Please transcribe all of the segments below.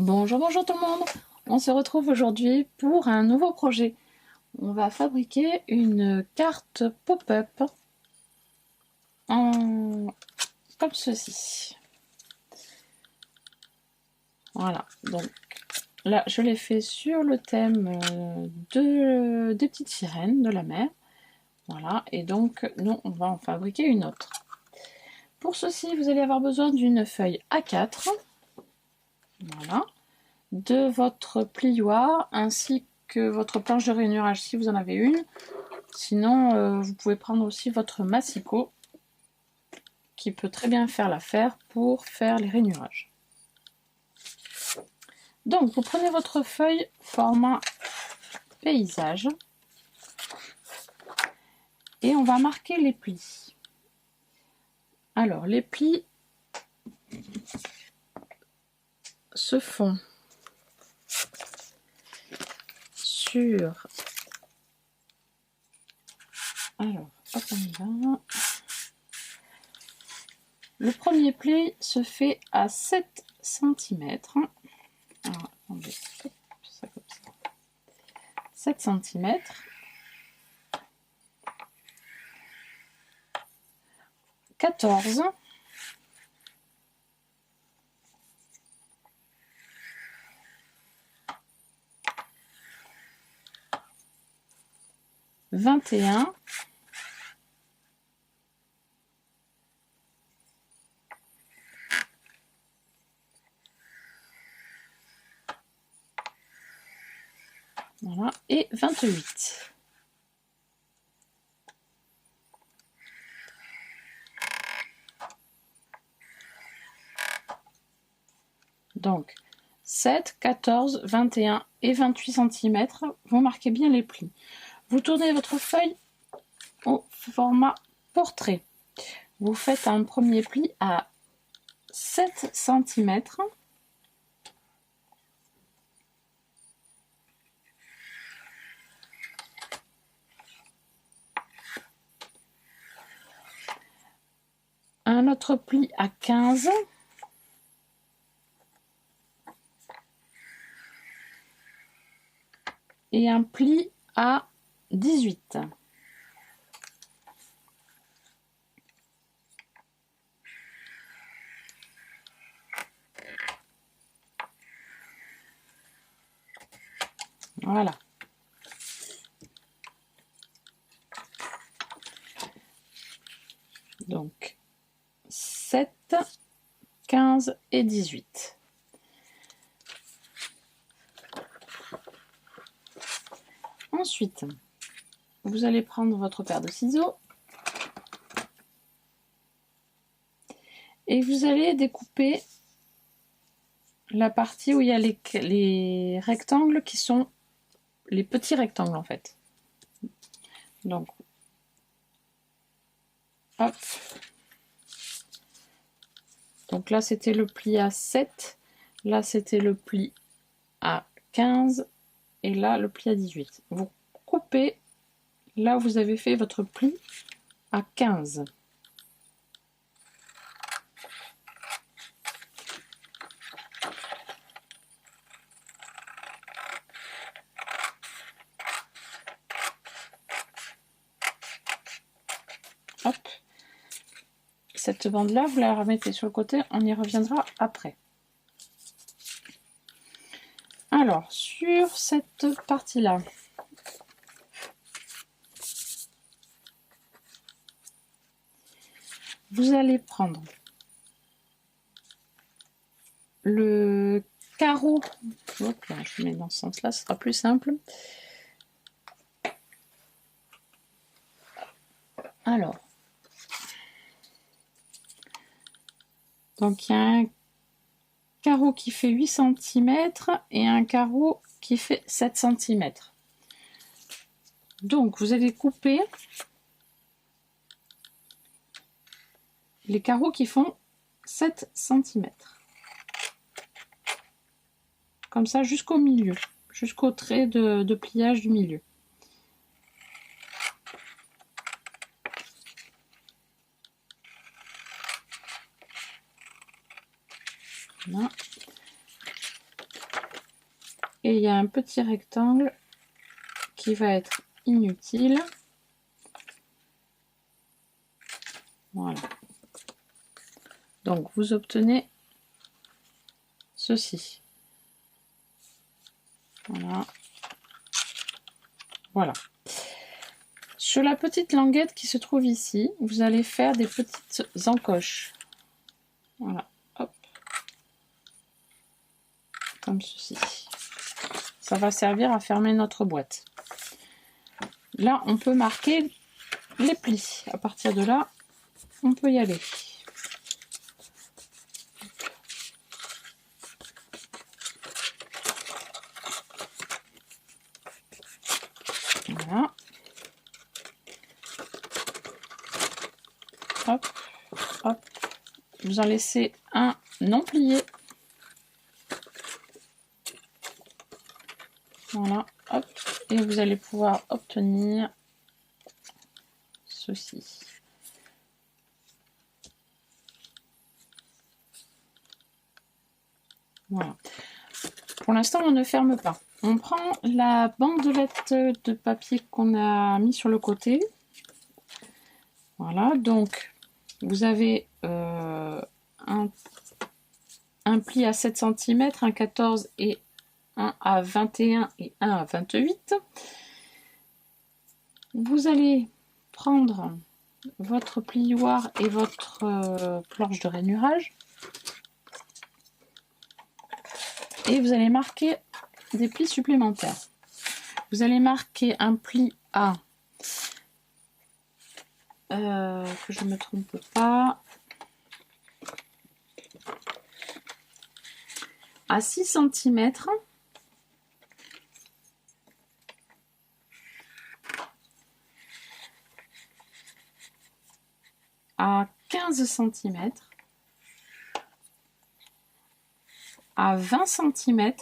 Bonjour, bonjour tout le monde. On se retrouve aujourd'hui pour un nouveau projet. On va fabriquer une carte pop-up comme ceci. Voilà, donc là je l'ai fait sur le thème des petites sirènes de la mer. Voilà, et donc nous on va en fabriquer une autre. Pour ceci, vous allez avoir besoin d'une feuille A4. Voilà. De votre plioir ainsi que votre planche de rainurage si vous en avez une. Sinon, vous pouvez prendre aussi votre massicot qui peut très bien faire l'affaire pour faire les rainurages. Donc, vous prenez votre feuille format paysage et on va marquer les plis. Alors, les plis se font sur... Alors, hop, on y va. Le premier pli se fait à 7 cm. Alors, attendez, hop, ça comme ça. 7 cm. 14. 21. 28. Donc 7, 14, 21 et 28 cm, vous marquez bien les plis. Vous tournez votre feuille au format portrait. Vous faites un premier pli à 7 cm. Un autre pli à 15. Et un pli à 18. Voilà. Donc 7, 15 et 18. Ensuite, vous allez prendre votre paire de ciseaux et vous allez découper la partie où il y a les rectangles qui sont les petits rectangles en fait. Donc, hop. Donc là, c'était le pli à 7. Là, c'était le pli à 15. Et là, le pli à 18. Vous coupez là où vous avez fait votre pli à 15. Hop. Cette bande-là, vous la remettez sur le côté, on y reviendra après. Alors, sur cette partie-là, vous allez prendre le carreau. Hop là, je mets dans ce sens-là, ce sera plus simple. Alors, donc il y a un carreau qui fait 8 cm et un carreau qui fait 7 cm. Donc vous allez couper les carreaux qui font 7 cm. Comme ça jusqu'au milieu, jusqu'au trait de pliage du milieu. Voilà. Et il y a un petit rectangle qui va être inutile. Voilà. Donc vous obtenez ceci. Voilà. Voilà. Sur la petite languette qui se trouve ici, vous allez faire des petites encoches. Voilà. Hop. Comme ceci. Ça va servir à fermer notre boîte. Là, on peut marquer les plis. À partir de là, on peut y aller. Voilà. Hop, hop. Vous en laissez un non plié. Voilà, hop. Et vous allez pouvoir obtenir ceci. Voilà. Pour l'instant, on ne ferme pas. On prend la bandelette de papier qu'on a mis sur le côté. Voilà, donc vous avez un pli à 7 cm, un 14 et un à 21 et un à 28. Vous allez prendre votre plioir et votre planche de rainurage et vous allez marquer des plis supplémentaires. Vous allez marquer un pli à que je ne me trompe pas, à 6 cm à 15 cm, à 20 cm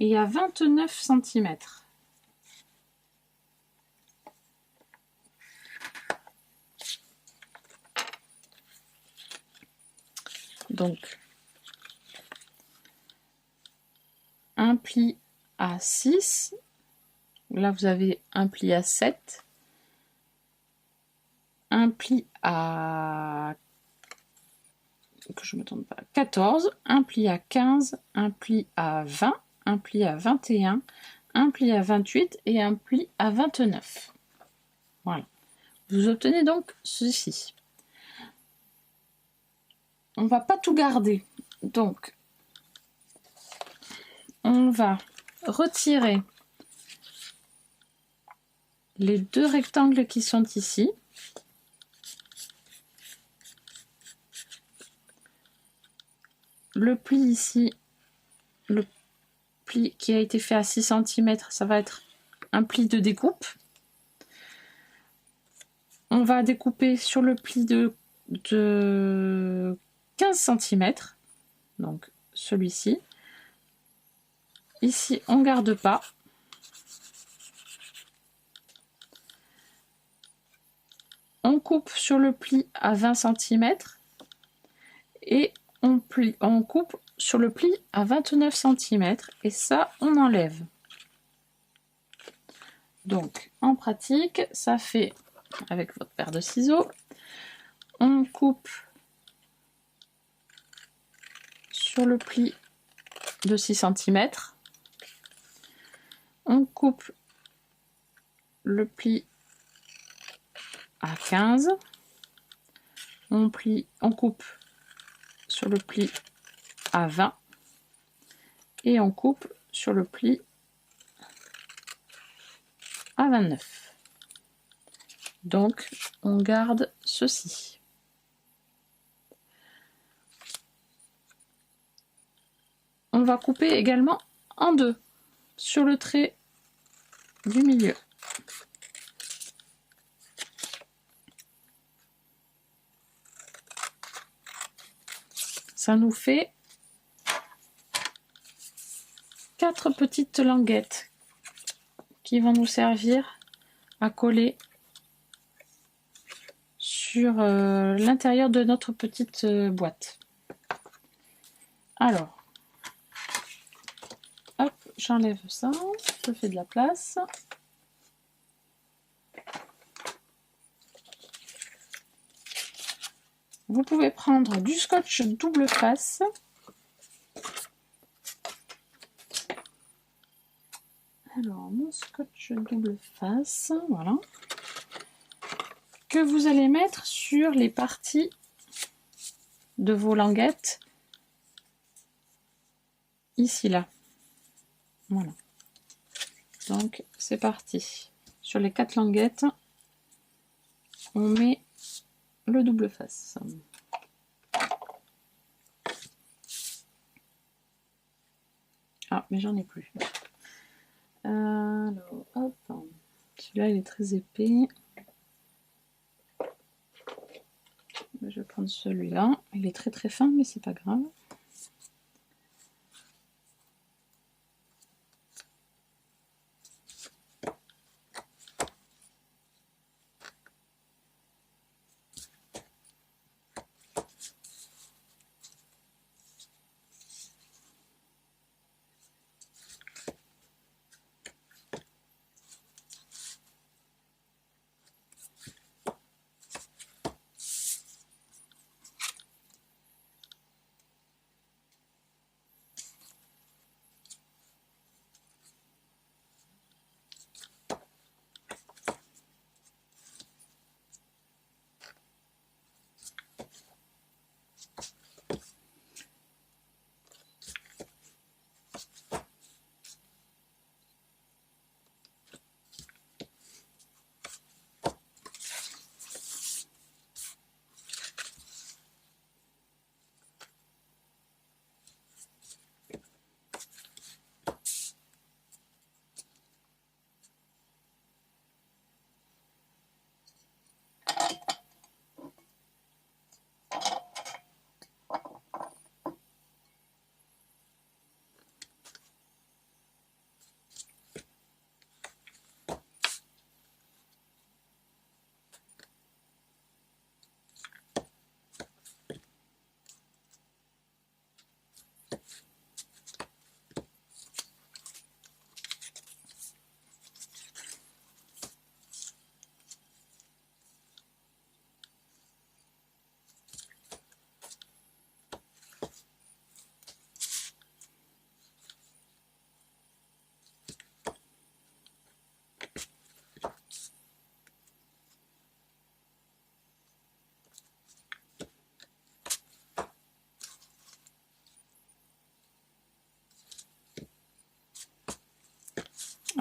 et à 29 cm. Donc, un pli à 6, là vous avez un pli à 7, un pli à que je me trompe pas, 14, un pli à 15, un pli à 20, un pli à 21, un pli à 28 et un pli à 29. Voilà. Vous obtenez donc ceci. On ne va pas tout garder. Donc, on va retirer les deux rectangles qui sont ici. Le pli ici, le pli qui a été fait à 6 cm, ça va être un pli de découpe. On va découper sur le pli de 15 cm, donc celui-ci. Ici, on ne garde pas. On coupe sur le pli à 20 cm et on coupe sur le pli à 29 cm et ça, on enlève. Donc, en pratique, ça fait, avec votre paire de ciseaux, on coupe sur le pli de 6 cm, on coupe le pli à 15, on coupe sur le pli à 20 et on coupe sur le pli à 29. Donc on garde ceci. On va couper également en deux sur le trait du milieu. Ça nous fait 4 petites languettes qui vont nous servir à coller sur l'intérieur de notre petite boîte. Alors, hop, j'enlève ça, je fais de la place. Vous pouvez prendre du scotch double face. Alors, mon scotch double face, voilà. Que vous allez mettre sur les parties de vos languettes. Ici, là. Voilà. Donc, c'est parti. Sur les 4 languettes, on met le double face. Ah, mais j'en ai plus. Alors, hop. Celui-là, il est très épais. Je vais prendre celui-là. Il est très très fin, mais c'est pas grave.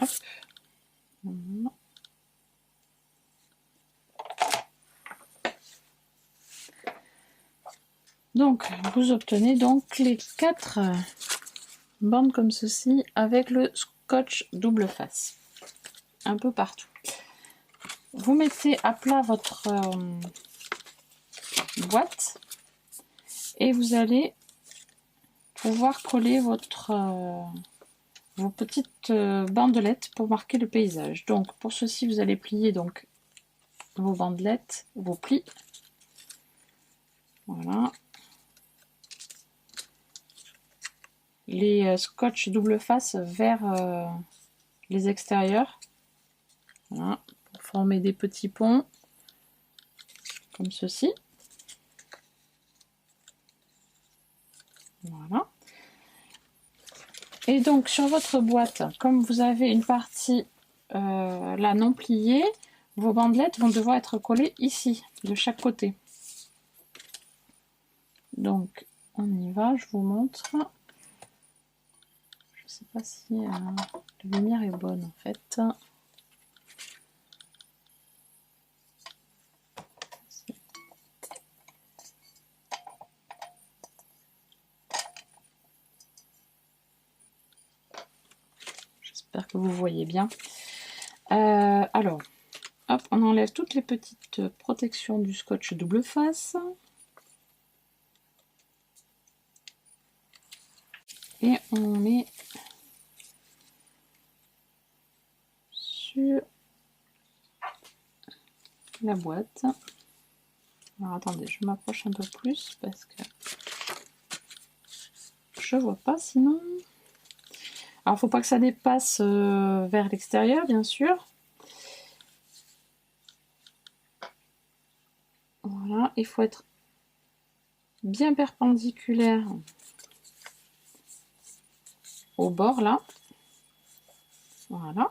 Hop. Voilà. Donc, vous obtenez donc les 4 bandes comme ceci avec le scotch double face. Un peu partout. Vous mettez à plat votre boîte et vous allez pouvoir coller votre vos petites bandelettes pour marquer le paysage. Donc pour ceci, vous allez plier donc vos bandelettes, vos plis. Voilà. Les scotch double face vers les extérieurs. Voilà. Pour former des petits ponts comme ceci. Voilà. Et donc sur votre boîte, comme vous avez une partie là non pliée, vos bandelettes vont devoir être collées ici, de chaque côté. Donc on y va, je vous montre. Je ne sais pas si la lumière est bonne en fait. J'espère que vous voyez bien. Alors, hop, on enlève toutes les petites protections du scotch double face. Et on met sur la boîte. Alors attendez, je m'approche un peu plus parce que je vois pas sinon. Alors, faut pas que ça dépasse vers l'extérieur, bien sûr. Voilà, il faut être bien perpendiculaire au bord, là. Voilà.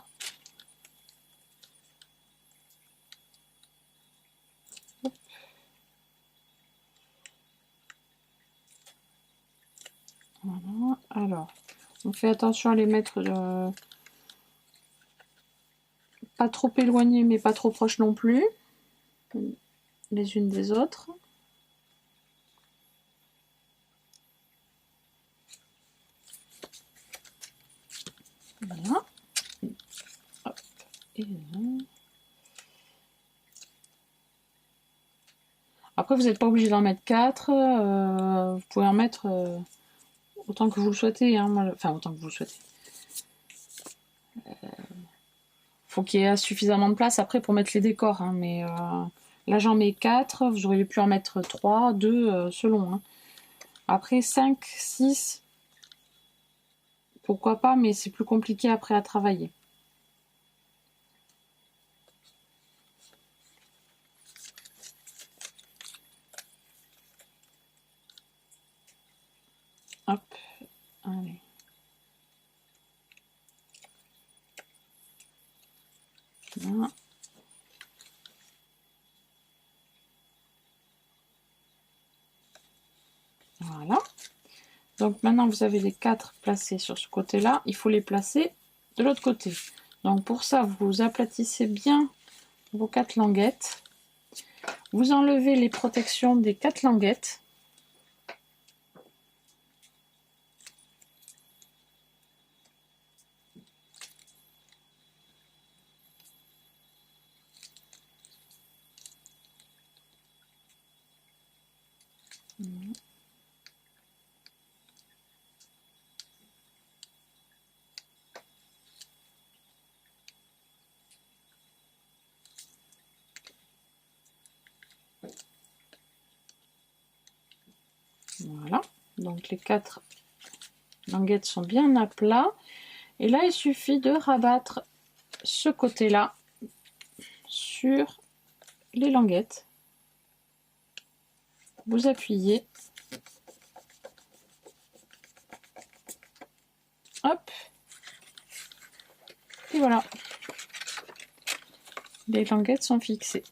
Voilà. Alors, on fait attention à les mettre pas trop éloignés, mais pas trop proches non plus, les unes des autres. Voilà. Hop. Et après, vous n'êtes pas obligé d'en mettre 4. Vous pouvez en mettre autant que vous le souhaitez. Hein. Enfin, autant que vous le souhaitez. Faut qu'il y ait suffisamment de place après pour mettre les décors. Hein. Mais là, j'en mets 4. Vous auriez pu en mettre 3, 2, selon. Hein. Après, 5, 6, pourquoi pas, mais c'est plus compliqué après à travailler. Hop, allez. Voilà. Voilà. Donc maintenant vous avez les 4 placés sur ce côté-là, il faut les placer de l'autre côté. Donc pour ça, vous aplatissez bien vos 4 languettes. Vous enlevez les protections des 4 languettes. Voilà, donc les 4 languettes sont bien à plat. Et là, il suffit de rabattre ce côté-là sur les languettes. Vous appuyez. Hop. Et voilà. Les languettes sont fixées.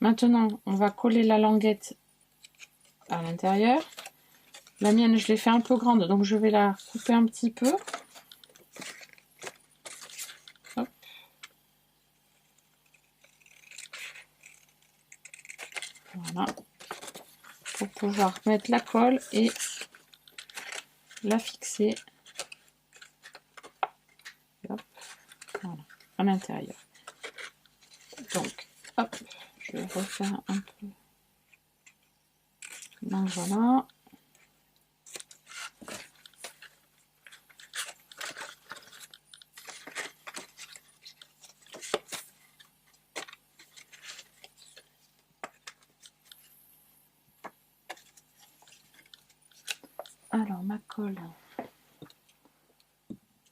Maintenant, on va coller la languette à l'intérieur. La mienne, je l'ai fait un peu grande, donc je vais la couper un petit peu. Hop. Voilà. Pour pouvoir mettre la colle et la fixer. Hop. Voilà, à l'intérieur. Donc, hop, je vais refaire un peu. Donc voilà. Alors, ma colle,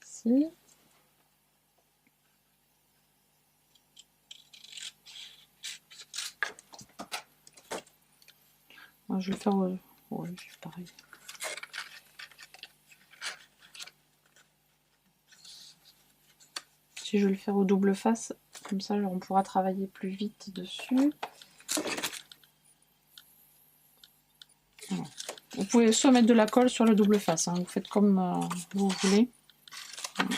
ici. Moi, je vais le faire au... Oui, c'est pareil. Si je vais le faire au double face, comme ça, on pourra travailler plus vite dessus. Voilà. Vous pouvez soit mettre de la colle sur le double face, hein. Vous faites comme vous voulez. Voilà.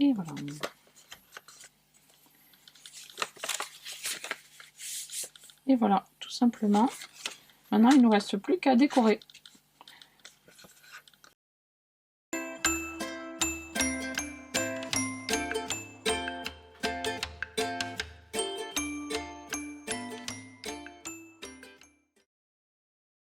Et voilà. Et voilà, tout simplement. Maintenant, il ne nous reste plus qu'à décorer.